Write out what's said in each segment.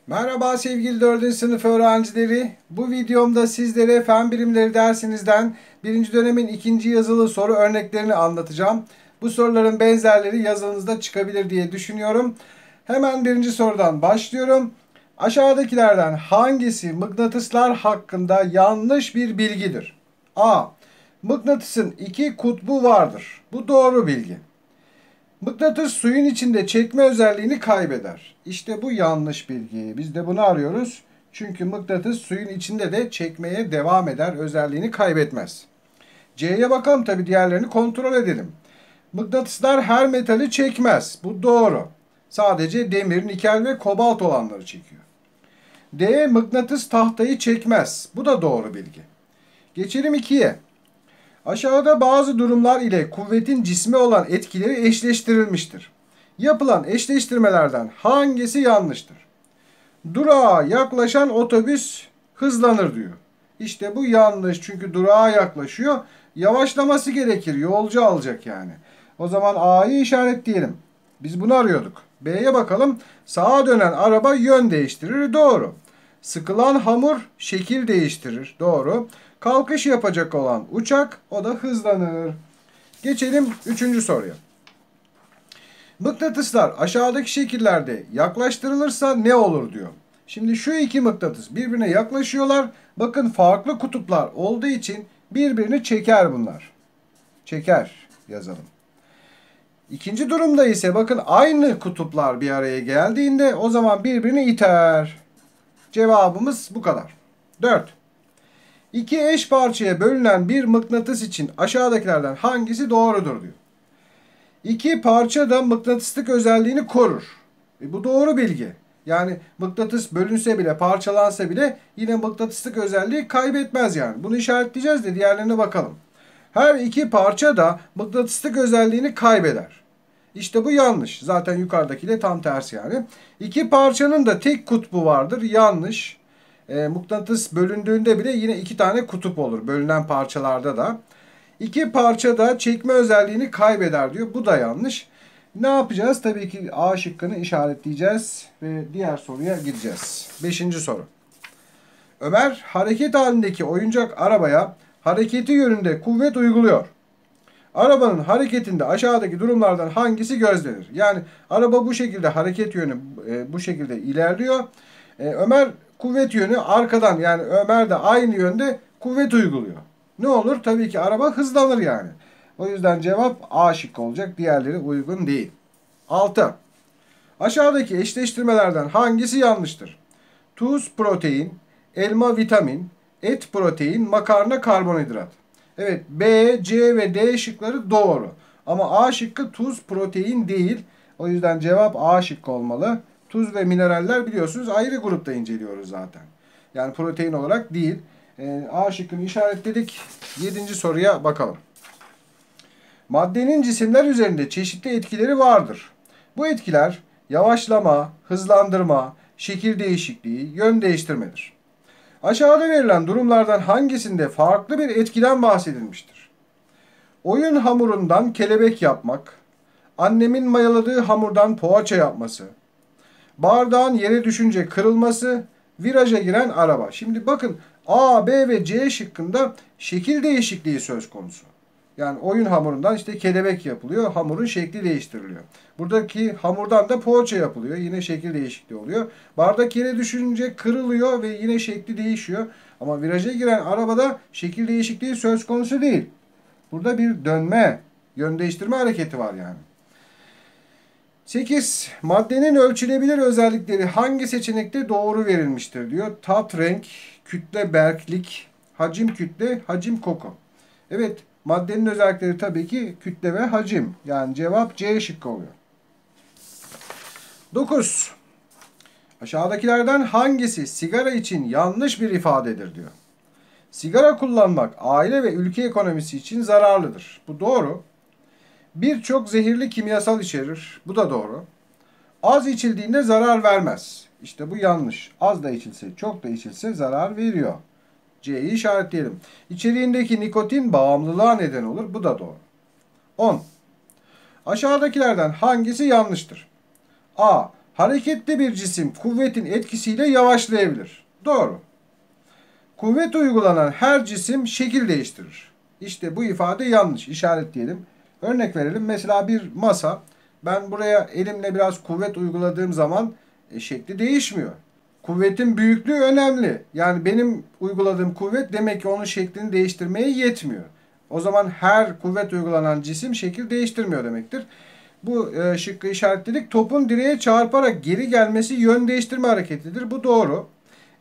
Merhaba sevgili 4. sınıf öğrencileri. Bu videomda sizlere fen bilimleri dersinizden 1. dönemin 2. yazılı soru örneklerini anlatacağım. Bu soruların benzerleri yazınızda çıkabilir diye düşünüyorum. Hemen birinci sorudan başlıyorum. Aşağıdakilerden hangisi mıknatıslar hakkında yanlış bir bilgidir? A. Mıknatısın iki kutbu vardır. Bu doğru bilgi. Mıknatıs suyun içinde çekme özelliğini kaybeder. İşte bu yanlış bilgi. Biz de bunu arıyoruz. Çünkü mıknatıs suyun içinde de çekmeye devam eder. Özelliğini kaybetmez. C'ye bakalım, tabi diğerlerini kontrol edelim. Mıknatıslar her metali çekmez. Bu doğru. Sadece demir, nikel ve kobalt olanları çekiyor. D. Mıknatıs tahtayı çekmez. Bu da doğru bilgi. Geçelim 2'ye. Aşağıda bazı durumlar ile kuvvetin cisme olan etkileri eşleştirilmiştir. Yapılan eşleştirmelerden hangisi yanlıştır? Durağa yaklaşan otobüs hızlanır diyor. İşte bu yanlış, çünkü durağa yaklaşıyor. Yavaşlaması gerekir. Yolcu alacak yani. O zaman A'yı işaretleyelim. Biz bunu arıyorduk. B'ye bakalım. Sağa dönen araba yön değiştirir. Doğru. Sıkılan hamur şekil değiştirir. Doğru. Kalkış yapacak olan uçak, o da hızlanır. Geçelim 3. soruya. Mıknatıslar aşağıdaki şekillerde yaklaştırılırsa ne olur diyor. Şimdi şu iki mıknatıs birbirine yaklaşıyorlar. Bakın farklı kutuplar olduğu için birbirini çeker bunlar. Çeker yazalım. İkinci durumda ise bakın aynı kutuplar bir araya geldiğinde o zaman birbirini iter. Cevabımız bu kadar. 4. İki eş parçaya bölünen bir mıknatıs için aşağıdakilerden hangisi doğrudur diyor. İki parça da mıknatıslık özelliğini korur. Bu doğru bilgi. Yani mıknatıs bölünse bile, parçalansa bile yine mıknatıslık özelliği kaybetmez yani. Bunu işaretleyeceğiz de diğerlerine bakalım. Her iki parça da mıknatıslık özelliğini kaybeder. İşte bu yanlış. Zaten yukarıdakiyle tam tersi yani. İki parçanın da tek kutbu vardır. Yanlış. Mıknatıs bölündüğünde bile yine iki tane kutup olur. Bölünen parçalarda da. İki parça da çekme özelliğini kaybeder diyor. Bu da yanlış. Ne yapacağız? Tabii ki A şıkkını işaretleyeceğiz ve diğer soruya gideceğiz. 5. soru. Ömer hareket halindeki oyuncak arabaya hareketi yönünde kuvvet uyguluyor. Arabanın hareketinde aşağıdaki durumlardan hangisi gözlenir? Yani araba bu şekilde, hareket yönü bu şekilde ilerliyor. Ömer kuvvet yönü arkadan, yani Ömer de aynı yönde kuvvet uyguluyor. Ne olur? Tabii ki araba hızlanır yani. O yüzden cevap A şıkkı olacak. Diğerleri uygun değil. 6. Aşağıdaki eşleştirmelerden hangisi yanlıştır? Tuz protein, elma vitamin, et protein, makarna karbonhidrat. Evet, B, C ve D şıkları doğru. Ama A şıkkı tuz protein değil. O yüzden cevap A şıkkı olmalı. Tuz ve mineraller biliyorsunuz ayrı grupta inceliyoruz zaten. Yani protein olarak değil. A şıkkını işaretledik. 7. soruya bakalım. Maddenin cisimler üzerinde çeşitli etkileri vardır. Bu etkiler yavaşlama, hızlandırma, şekil değişikliği, yön değiştirmedir. Aşağıda verilen durumlardan hangisinde farklı bir etkiden bahsedilmiştir? Oyun hamurundan kelebek yapmak, annemin mayaladığı hamurdan poğaça yapması, bardağın yere düşünce kırılması, viraja giren araba. Şimdi bakın A, B ve C şıkkında şekil değişikliği söz konusu. Yani oyun hamurundan işte kelebek yapılıyor, hamurun şekli değiştiriliyor. Buradaki hamurdan da poğaça yapılıyor, yine şekil değişikliği oluyor. Bardak yere düşünce kırılıyor ve yine şekli değişiyor. Ama viraja giren arabada şekil değişikliği söz konusu değil. Burada bir dönme, yön değiştirme hareketi var yani. 8. Maddenin ölçülebilir özellikleri hangi seçenekte doğru verilmiştir diyor. Tat, renk, kütle, berklik, hacim, kütle, hacim, koku. Evet, maddenin özellikleri tabii ki kütle ve hacim. Yani cevap C şıkkı oluyor. 9. Aşağıdakilerden hangisi sigara için yanlış bir ifadedir diyor. Sigara kullanmak aile ve ülke ekonomisi için zararlıdır. Bu doğru. Birçok zehirli kimyasal içerir. Bu da doğru. Az içildiğinde zarar vermez. İşte bu yanlış. Az da içilse, çok da içilse zarar veriyor. C'yi işaretleyelim. İçeriğindeki nikotin bağımlılığa neden olur. Bu da doğru. 10. Aşağıdakilerden hangisi yanlıştır? A. Hareketli bir cisim kuvvetin etkisiyle yavaşlayabilir. Doğru. Kuvvet uygulanan her cisim şekil değiştirir. İşte bu ifade yanlış. İşaretleyelim. Örnek verelim. Mesela bir masa. Ben buraya elimle biraz kuvvet uyguladığım zaman şekli değişmiyor. Kuvvetin büyüklüğü önemli. Yani benim uyguladığım kuvvet demek ki onun şeklini değiştirmeye yetmiyor. O zaman her kuvvet uygulanan cisim şekil değiştirmiyor demektir. Bu şıkkı işaretledik. Topun direğe çarparak geri gelmesi yön değiştirme hareketidir. Bu doğru.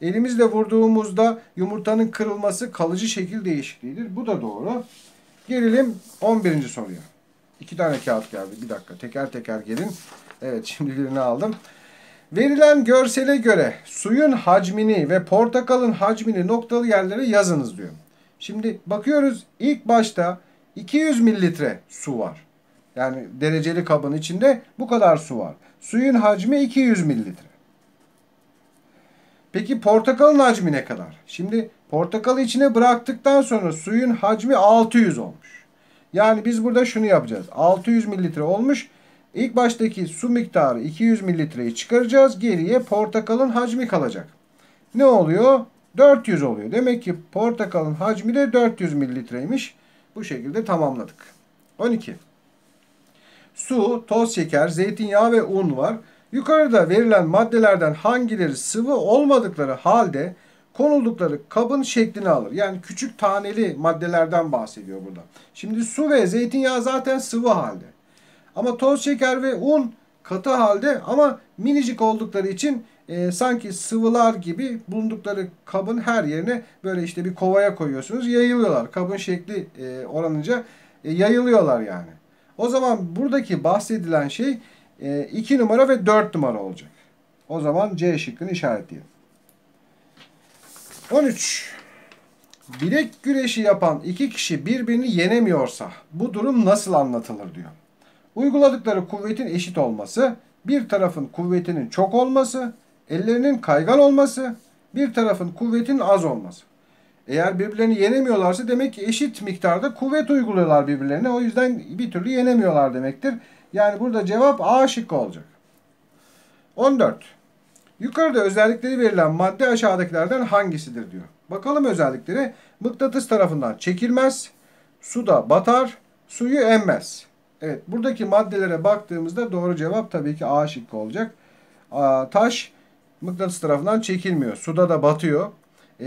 Elimizle vurduğumuzda yumurtanın kırılması kalıcı şekil değişikliğidir. Bu da doğru. Gelelim 11. soruya. 2 tane kağıt geldi. Bir dakika. Teker teker gelin. Evet, şimdi birini aldım. Verilen görsele göre suyun hacmini ve portakalın hacmini noktalı yerlere yazınız diyor. Şimdi bakıyoruz, ilk başta 200 mililitre su var. Yani dereceli kabın içinde bu kadar su var. Suyun hacmi 200 mililitre. Peki portakalın hacmi ne kadar? Şimdi portakalı içine bıraktıktan sonra suyun hacmi 600 olmuş. Yani biz burada şunu yapacağız. 600 mililitre olmuş. İlk baştaki su miktarı 200 mililitreyi çıkaracağız. Geriye portakalın hacmi kalacak. Ne oluyor? 400 oluyor. Demek ki portakalın hacmi de 400 mililitreymiş. Bu şekilde tamamladık. 12. Su, toz şeker, zeytinyağı ve un var. Yukarıda verilen maddelerden hangileri sıvı olmadıkları halde konuldukları kabın şeklini alır. Yani küçük taneli maddelerden bahsediyor burada. Şimdi su ve zeytinyağı zaten sıvı halde. Ama toz şeker ve un katı halde ama minicik oldukları için sanki sıvılar gibi bulundukları kabın her yerine böyle işte bir kovaya koyuyorsunuz. Yayılıyorlar. Kabın şekli oranınca yayılıyorlar yani. O zaman buradaki bahsedilen şey 2 numara ve 4 numara olacak. O zaman C şıkkını işaretleyelim. 13. Bilek güreşi yapan iki kişi birbirini yenemiyorsa bu durum nasıl anlatılır diyor. Uyguladıkları kuvvetin eşit olması, bir tarafın kuvvetinin çok olması, ellerinin kaygan olması, bir tarafın kuvvetinin az olması. Eğer birbirlerini yenemiyorlarsa demek ki eşit miktarda kuvvet uyguluyorlar birbirlerine. O yüzden bir türlü yenemiyorlar demektir. Yani burada cevap A şıkkı olacak. 14. Yukarıda özellikleri verilen madde aşağıdakilerden hangisidir diyor. Bakalım özellikleri. Mıknatıs tarafından çekilmez, suda batar, suyu emmez. Evet, buradaki maddelere baktığımızda doğru cevap tabii ki A şıkkı olacak. Taş mıknatıs tarafından çekilmiyor. Suda da batıyor.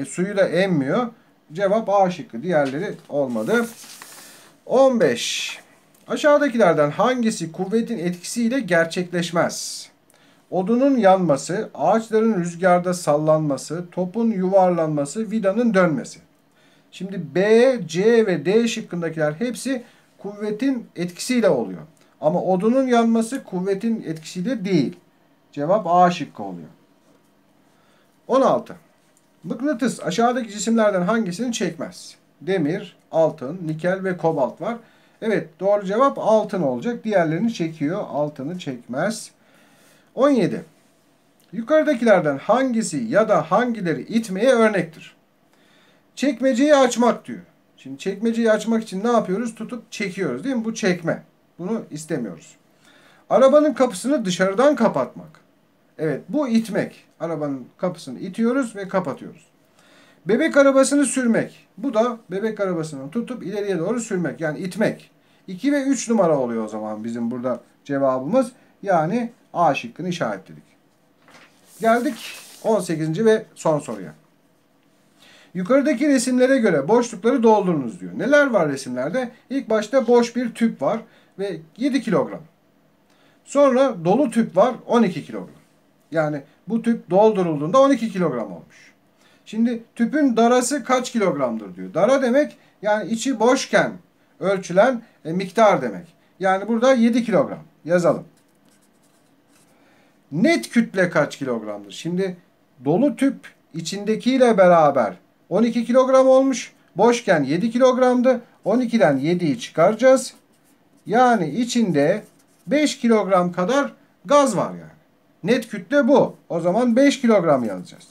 Suyu da emmiyor. Cevap A şıkkı. Diğerleri olmadı. 15. Aşağıdakilerden hangisi kuvvetin etkisiyle gerçekleşmez? Odunun yanması, ağaçların rüzgarda sallanması, topun yuvarlanması, vidanın dönmesi. Şimdi B, C ve D şıkkındakiler hepsi kuvvetin etkisiyle oluyor. Ama odunun yanması kuvvetin etkisiyle değil. Cevap A şıkkı oluyor. 16. Mıknatıs aşağıdaki cisimlerden hangisini çekmez? Demir, altın, nikel ve kobalt var. Evet, doğru cevap altın olacak. Diğerlerini çekiyor. Altını çekmez. 17. Yukarıdakilerden hangisi ya da hangileri itmeye örnektir? Çekmeceyi açmak diyor. Şimdi çekmeceyi açmak için ne yapıyoruz? Tutup çekiyoruz değil mi? Bu çekme. Bunu istemiyoruz. Arabanın kapısını dışarıdan kapatmak. Evet, bu itmek. Arabanın kapısını itiyoruz ve kapatıyoruz. Bebek arabasını sürmek. Bu da bebek arabasını tutup ileriye doğru sürmek. Yani itmek. 2 ve 3 numara oluyor o zaman bizim burada cevabımız. Yani A şıkkını işaretledik. Geldik 18. ve son soruya. Yukarıdaki resimlere göre boşlukları doldurunuz diyor. Neler var resimlerde? İlk başta boş bir tüp var ve 7 kilogram. Sonra dolu tüp var 12 kilogram. Yani bu tüp doldurulduğunda 12 kilogram olmuş. Şimdi tüpün darası kaç kilogramdır diyor. Dara demek yani içi boşken ölçülen miktar demek. Yani burada 7 kilogram. Yazalım. Net kütle kaç kilogramdır? Şimdi dolu tüp içindekiyle beraber 12 kilogram olmuş. Boşken 7 kilogramdı. 12'den 7'yi çıkaracağız. Yani içinde 5 kilogram kadar gaz var yani. Net kütle bu. O zaman 5 kilogram yazacağız.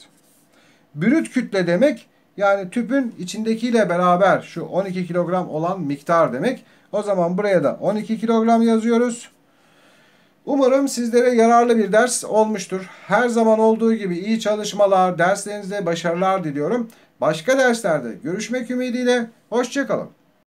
Brüt kütle demek yani tüpün içindekiyle beraber şu 12 kilogram olan miktar demek. O zaman buraya da 12 kilogram yazıyoruz. Umarım sizlere yararlı bir ders olmuştur. Her zaman olduğu gibi iyi çalışmalar, derslerinizde başarılar diliyorum. Başka derslerde görüşmek ümidiyle, hoşça kalın.